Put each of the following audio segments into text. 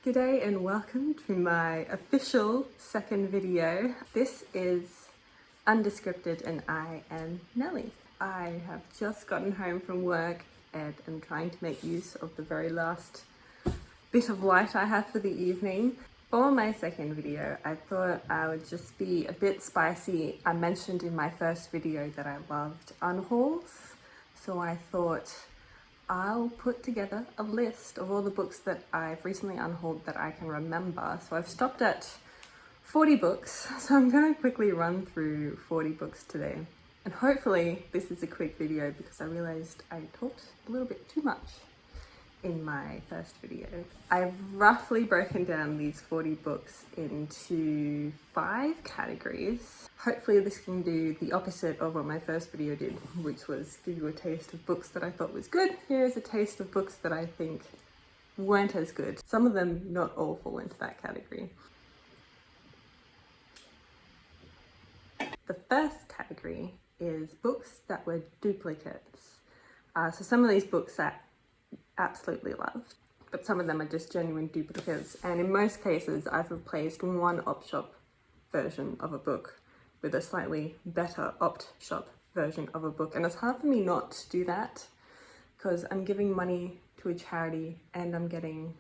G'day and welcome to my official second video. This is Undescripted and I am Nelly. I have just gotten home from work and am trying to make use of the very last bit of light I have for the evening. For my second video, I thought I would just be a bit spicy. I mentioned in my first video that I loved Unhauls, so I thought I'll put together a list of all the books that I've recently unhauled that I can remember. So I've stopped at 40 books, so I'm going to quickly run through 40 books today. And hopefully this is a quick video because I realized I talked a little bit too much in my first video. I've roughly broken down these 40 books into 5 categories. Hopefully this can do the opposite of what my first video did, which was give you a taste of books that I thought was good. Here is a taste of books that I think weren't as good. Some of them, not all, fall into that category. The first category is books that were duplicates. So some of these books I absolutely loved, but some of them are just genuine duplicates, and in most cases I've replaced one op-shop version of a book with a slightly better opt-shop version of a book, and it's hard for me not to do that because I'm giving money to a charity and I'm getting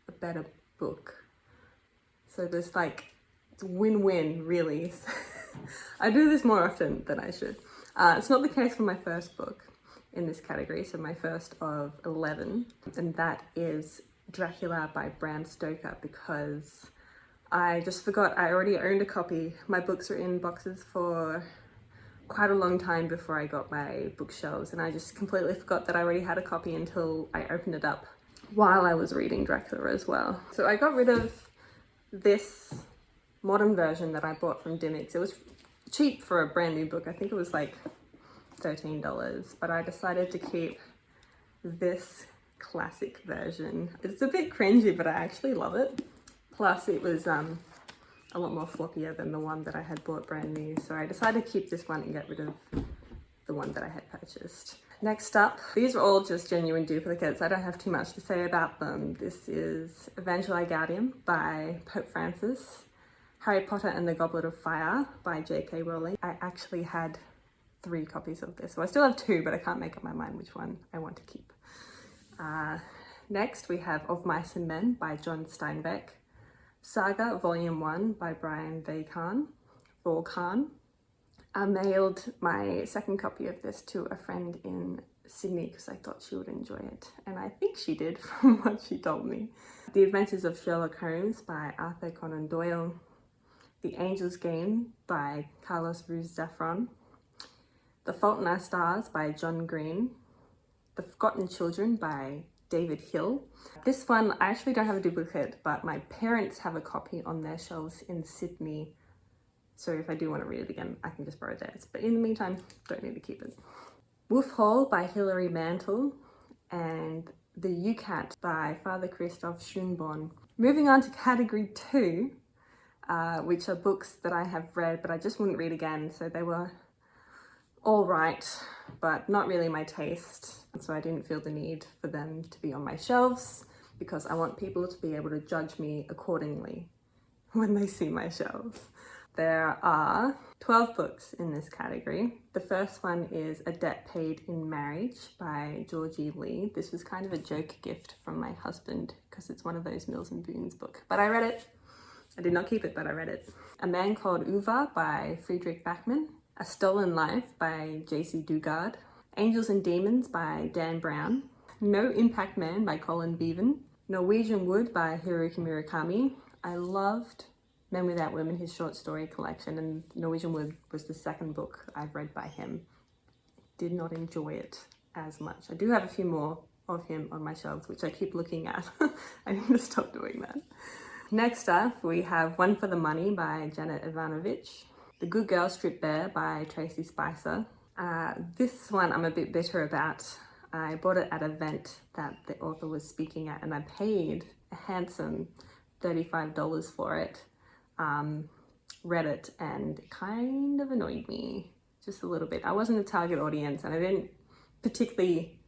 a better book, so there's it's a win-win really. I do this more often than I should. It's not the case for my first book in this category, so my first of 11, and that is Dracula by Bram Stoker, because I just forgot I already owned a copy. My books were in boxes for quite a long time before I got my bookshelves, and I just completely forgot that I already had a copy until I opened it up while I was reading Dracula as well. So I got rid of this modern version that I bought from Dimmicks. It was cheap for a brand new book. I think it was like $13, but I decided to keep this classic version. It's a bit cringy, but I actually love it. Plus it was a lot more floppier than the one that I had bought brand new, so I decided to keep this one and get rid of the one that I had purchased. Next up, these are all just genuine duplicates. I don't have too much to say about them. This is Evangelii Gaudium by Pope Francis, Harry Potter and the Goblet of Fire by J.K. Rowling. I actually had 3 copies of this, so I still have 2, but I can't make up my mind which one I want to keep. Next we have Of Mice and Men by John Steinbeck, Saga Volume 1 by Brian Vaughan. I mailed my second copy of this to a friend in Sydney because I thought she would enjoy it, and I think she did from what she told me. The Adventures of Sherlock Holmes by Arthur Conan Doyle, The Angel's Game by Carlos Ruiz Zafón, The Fault in Our Stars by John Green, The Forgotten Children by David Hill. This one, I actually don't have a duplicate, but my parents have a copy on their shelves in Sydney, so if I do want to read it again, I can just borrow theirs. But in the meantime, don't need to keep it. Wolf Hall by Hilary Mantel, and The UCAT by Father Christoph Schoenborn. Moving on to category 2, which are books that I have read, but I just wouldn't read again, so they were all right, but not really my taste, so I didn't feel the need for them to be on my shelves because I want people to be able to judge me accordingly when they see my shelves. There are 12 books in this category. The first one is A Debt Paid in Marriage by Georgie Lee. This was kind of a joke gift from my husband because it's one of those Mills and Boons books, but I read it. I did not keep it, but I read it. A Man Called Uwe by Friedrich Bachmann, A Stolen Life by J.C. Dugard, Angels and Demons by Dan Brown, No Impact Man by Colin Beavan, Norwegian Wood by Haruki Murakami. I loved Men Without Women, his short story collection, and Norwegian Wood was the second book I've read by him. Did not enjoy it as much. I do have a few more of him on my shelves, which I keep looking at. I need to stop doing that. Next up, we have One for the Money by Janet Ivanovich, The Good Girl Stripped Bare by Tracy Spicer. This one I'm a bit bitter about. I bought it at an event that the author was speaking at, and I paid a handsome $35 for it. Read it, and it kind of annoyed me just a little bit. I wasn't a target audience, and I didn't particularly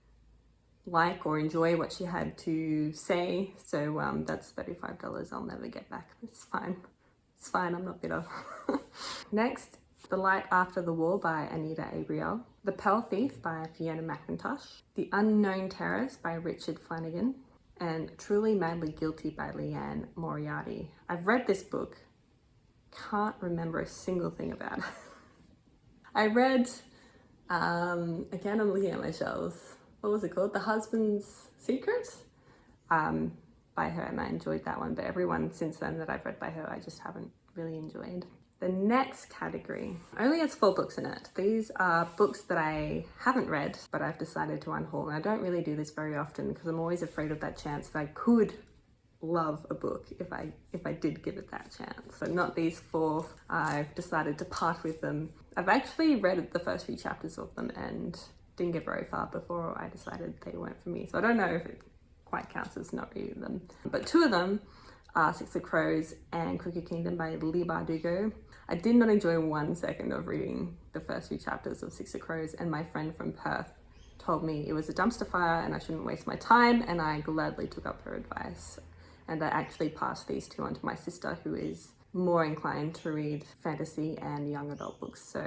like or enjoy what she had to say. So that's $35 I'll never get back. It's fine. It's fine, I'm not bitter. Next, The Light After the War by Anita Abriel. The Pearl Thief by Fiona McIntosh. The Unknown Terrace by Richard Flanagan. And Truly Madly Guilty by Leanne Moriarty. I've read this book. Can't remember a single thing about it. I read, again I'm looking at my shelves. What was it called? The Husband's Secret? By her, and I enjoyed that one, but everyone since then that I've read by her I just haven't really enjoyed. The next category only has 4 books in it. These are books that I haven't read but I've decided to unhaul, and I don't really do this very often because I'm always afraid of that chance that I could love a book if I did give it that chance. So not these 4. I've decided to part with them. I've actually read the first few chapters of them and didn't get very far before I decided they weren't for me, so I don't know if it quite counts as not reading them. But 2 of them are Six of Crows and Crooked Kingdom by Leigh Bardugo. I did not enjoy 1 second of reading the first few chapters of Six of Crows, and my friend from Perth told me it was a dumpster fire and I shouldn't waste my time, and I gladly took up her advice. And I actually passed these 2 on to my sister, who is more inclined to read fantasy and young adult books, so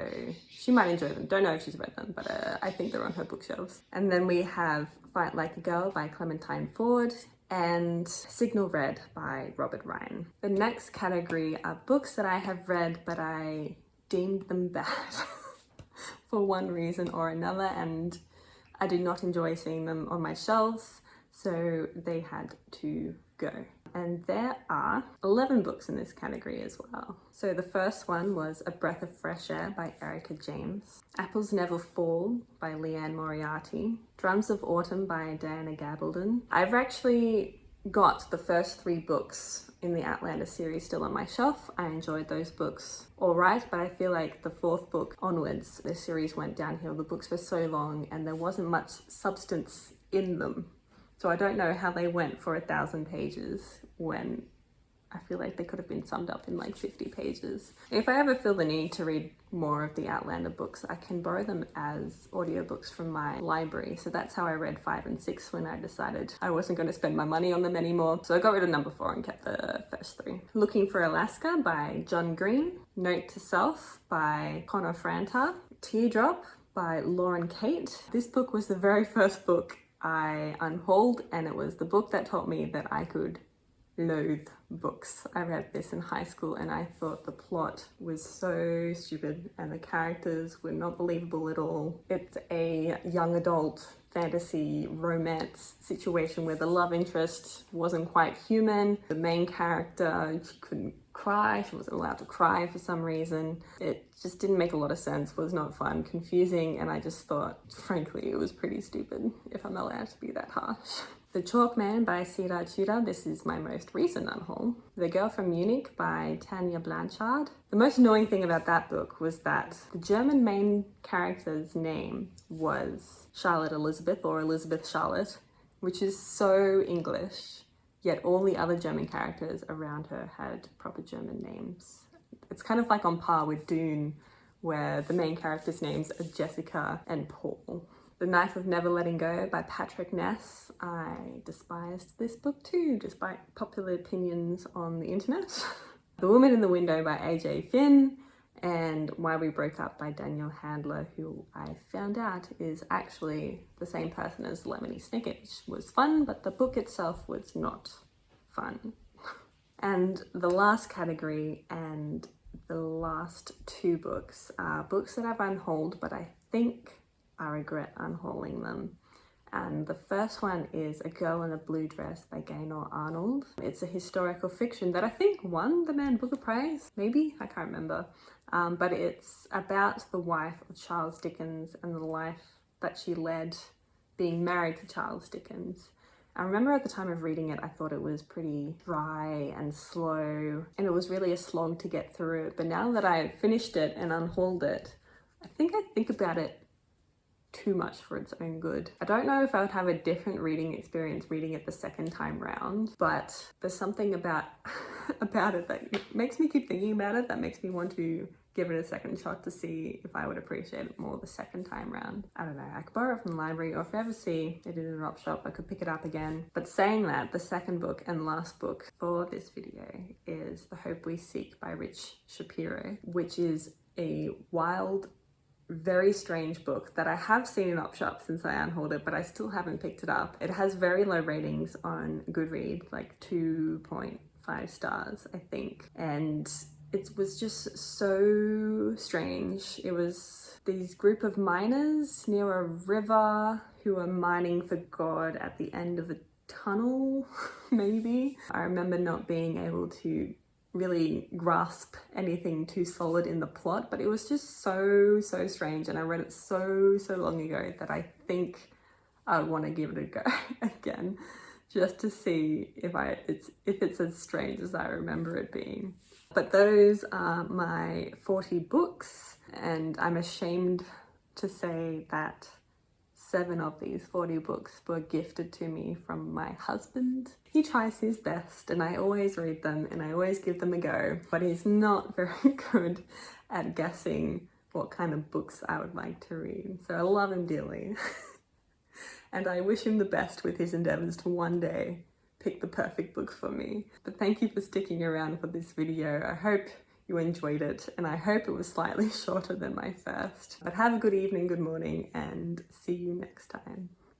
she might enjoy them. Don't know if she's read them, but I think they're on her bookshelves. And then we have Fight Like a Girl by Clementine Ford and Signal Red by Robert Ryan. The next category are books that I have read but I deemed them bad for one reason or another, and I did not enjoy seeing them on my shelves, so they had to go. And there are 11 books in this category as well. So the first one was A Breath of Fresh Air by Erica James. Apples Never Fall by Leanne Moriarty. Drums of Autumn by Diana Gabaldon. I've actually got the first 3 books in the Outlander series still on my shelf. I enjoyed those books all right, but I feel like the 4th book onwards, the series went downhill. The books were so long and there wasn't much substance in them. So I don't know how they went for 1,000 pages when I feel like they could have been summed up in like 50 pages. If I ever feel the need to read more of the Outlander books, I can borrow them as audiobooks from my library. So that's how I read 5 and 6 when I decided I wasn't going to spend my money on them anymore. So I got rid of number 4 and kept the first 3. Looking for Alaska by John Green. Note to Self by Connor Franta. Teardrop by Lauren Kate. This book was the very first book I unhauled, and it was the book that taught me that I could loathe books. I read this in high school and I thought the plot was so stupid and the characters were not believable at all. It's a young adult fantasy romance situation where the love interest wasn't quite human. The main character, she couldn't cry, she wasn't allowed to cry for some reason. It just didn't make a lot of sense, was not fun, confusing, and I just thought, frankly, it was pretty stupid, if I'm allowed to be that harsh. The Chalk Man by Cedar Tudor. This is my most recent unhaul. The Girl from Munich by Tanya Blanchard. The most annoying thing about that book was that the German main character's name was Charlotte Elizabeth, or Elizabeth Charlotte, which is so English, yet all the other German characters around her had proper German names. It's kind of like on par with Dune, where the main characters' names are Jessica and Paul. The Knife of Never Letting Go by Patrick Ness. I despised this book too, despite popular opinions on the internet. The Woman in the Window by AJ Finn, and Why We Broke Up by Daniel Handler, who I found out is actually the same person as Lemony Snicket, which was fun, but the book itself was not fun. And the last category and the last 2 books are books that I've unhauled, but I think I regret unhauling them. And the first one is A Girl in a Blue Dress by Gaynor Arnold. It's a historical fiction that I think won the Man Booker Prize, maybe? I can't remember. But it's about the wife of Charles Dickens and the life that she led being married to Charles Dickens. I remember at the time of reading it, I thought it was pretty dry and slow, and it was really a slog to get through it. But now that I've finished it and unhauled it, I think about it too much for its own good. I don't know if I would have a different reading experience reading it the second time round, but there's something about it that makes me keep thinking about it, that makes me want to give it a second shot to see if I would appreciate it more the second time round. I don't know, I could borrow it from the library, or if I ever see it in an op shop, I could pick it up again. But saying that, the second book and last book for this video is The Hope We Seek by Rich Shapiro, which is a wild, very strange book that I have seen in op shop since I unhauled it, but I still haven't picked it up. It has very low ratings on Goodreads, like 2.5 stars, I think. And it was just so strange. It was these group of miners near a river who were mining for God at the end of a tunnel, maybe. I remember not being able to really grasp anything too solid in the plot, but it was just so strange, and I read it so long ago that I think I would want to give it a go again, just to see if it's as strange as I remember it being. But those are my 40 books, and I'm ashamed to say that 7 of these 40 books were gifted to me from my husband. He tries his best, and I always read them and I always give them a go, but he's not very good at guessing what kind of books I would like to read. So I love him dearly. And I wish him the best with his endeavors to one day pick the perfect book for me. But thank you for sticking around for this video. I hope you enjoyed it, and I hope it was slightly shorter than my first. But have a good evening, good morning, and see you next time.